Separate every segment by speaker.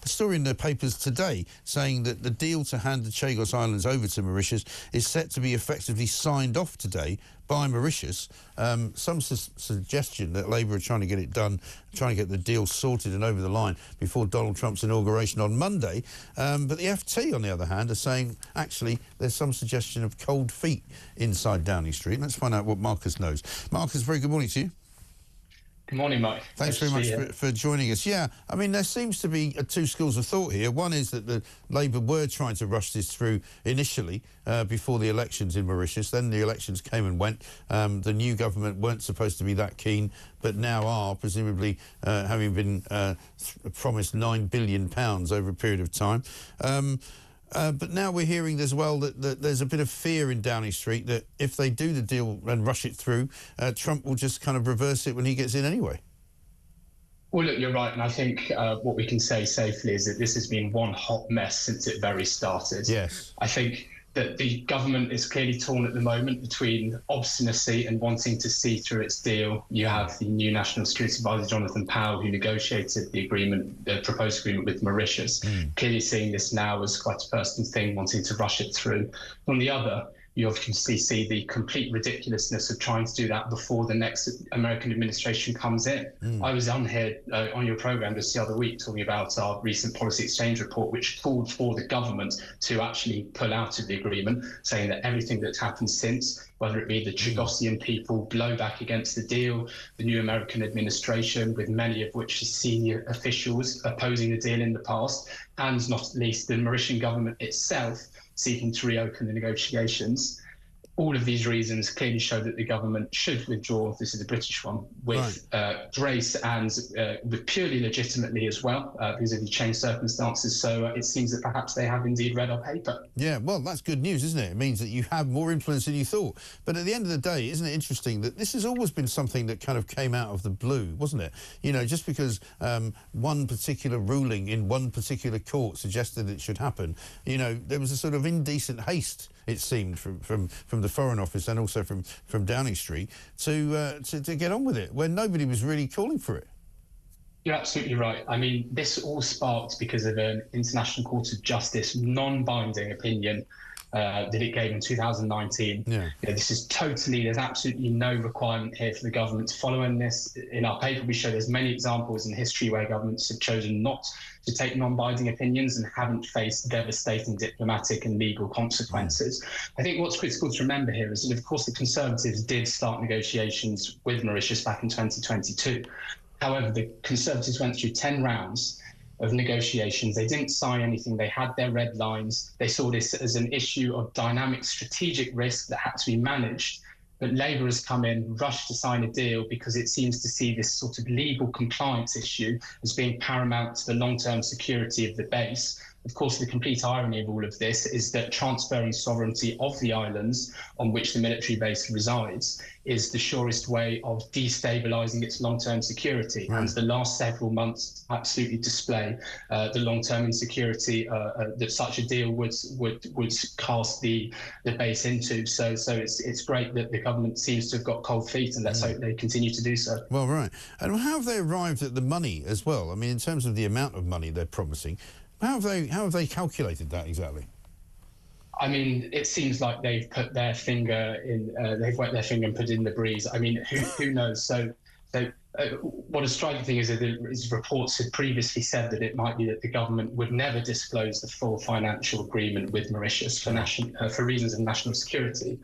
Speaker 1: a story in the papers today saying that the deal to hand the Chagos Islands over to Mauritius is set to be effectively signed off today by Mauritius. Some suggestion that Labour are trying to get it done, trying to get the deal sorted and over the line before Donald Trump's inauguration on Monday. But the FT, on the other hand, are saying, actually, there's some suggestion of cold feet inside Downing Street. Let's find out what Marcus knows. Marcus, very good morning to you.
Speaker 2: Good morning, Mike.
Speaker 1: Thanks very much for joining us. Yeah, I mean, there seems to be two schools of thought here. One is that the Labour were trying to rush this through initially before the elections in Mauritius. Then the elections came and went. The new government weren't supposed to be that keen, but now are, presumably having been promised £9 billion over a period of time. But now we're hearing as well that there's a bit of fear in Downing Street that if they do the deal and rush it through, Trump will just kind of reverse it when he gets in anyway.
Speaker 2: Well, look, you're right. And I think what we can say safely is that this has been one hot mess since it very started.
Speaker 1: Yes.
Speaker 2: I think that the government is clearly torn at the moment between obstinacy and wanting to see through its deal. You have the new National Security Advisor, Jonathan Powell, who negotiated the agreement, the proposed agreement with Mauritius, clearly seeing this now as quite a personal thing, wanting to rush it through. On the other, you obviously see the complete ridiculousness of trying to do that before the next American administration comes in. I was on here on your programme just the other week talking about our recent policy exchange report, which called for the government to actually pull out of the agreement, saying that everything that's happened since, whether it be the Chagosian people blowback against the deal, the new American administration, with many of which are senior officials opposing the deal in the past, and not least the Mauritian government itself, seeking to reopen the negotiations. All of these reasons clearly show that the government should withdraw, this is the British one, with grace and with purely legitimately as well, because of the changed circumstances. So it seems that perhaps they have indeed read our paper.
Speaker 1: Yeah, well, that's good news, isn't it? It means that you have more influence than you thought. But at the end of the day, isn't it interesting that this has always been something that kind of came out of the blue, wasn't it? You know, just because one particular ruling in one particular court suggested it should happen, you know, there was a sort of indecent haste, it seemed, from the Foreign Office and also from Downing Street to get on with it when nobody was really calling for it.
Speaker 2: You're absolutely right. I mean, this all sparked because of an International Court of Justice non-binding opinion that it gave in 2019. Yeah. You know, this is totally, there's absolutely no requirement here for the government to follow in this. In our paper, we show there's many examples in history where governments have chosen not to take non-binding opinions and haven't faced devastating diplomatic and legal consequences. I think what's critical to remember here is that, of course, the Conservatives did start negotiations with Mauritius back in 2022. However, the Conservatives went through 10 rounds of negotiations. They didn't sign anything. They had their red lines. They saw this as an issue of dynamic strategic risk that had to be managed. But Labour has come in, rushed to sign a deal because it seems to see this sort of legal compliance issue as being paramount to the long-term security of the base. Of course, the complete irony of all of this is that transferring sovereignty of the islands on which the military base resides is the surest way of destabilising its long-term security. And the last several months absolutely display the long-term insecurity that such a deal would cast the base into. So it's great that the government seems to have got cold feet, and let's hope they continue to do so.
Speaker 1: Well, right. And how have they arrived at the money as well? I mean, in terms of the amount of money they're promising, how have they calculated that exactly?
Speaker 2: I mean, it seems like they've put their finger in, they've wet their finger and put it in the breeze. I mean, who knows? So what a striking thing is that reports had previously said that it might be that the government would never disclose the full financial agreement with Mauritius for reasons of national security,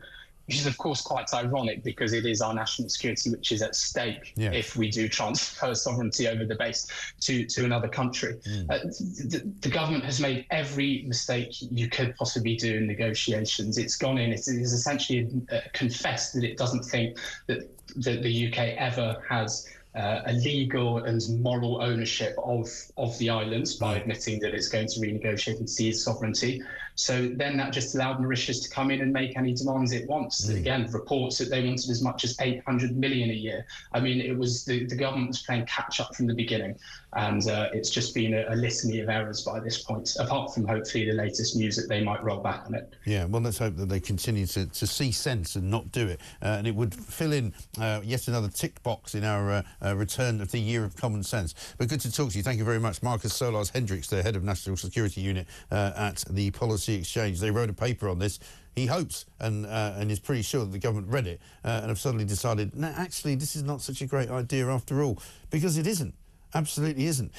Speaker 2: which is, of course, quite ironic because it is our national security which is at stake if we do transfer sovereignty over the base to another country. The government has made every mistake you could possibly do in negotiations. It's gone in, it is essentially confessed that it doesn't think that the UK ever has a legal and moral ownership of the islands by admitting that it's going to renegotiate and seize sovereignty. So then that just allowed Mauritius to come in and make any demands it wants. Again, reports that they wanted as much as 800 million a year. I mean, it was the government was playing catch up from the beginning, and it's just been a litany of errors by this point, apart from hopefully the latest news that they might roll back on it.
Speaker 1: Yeah, well, let's hope that they continue to see sense and not do it. And it would fill in yet another tick box in our return of the year of common sense. But good to talk to you. Thank you very much. Marcus Solarz Hendriks, the head of National Security Unit at the Policy Exchange. They wrote a paper on this. He hopes and is pretty sure that the government read it and have suddenly decided, no, actually, this is not such a great idea after all, because it isn't. Absolutely isn't.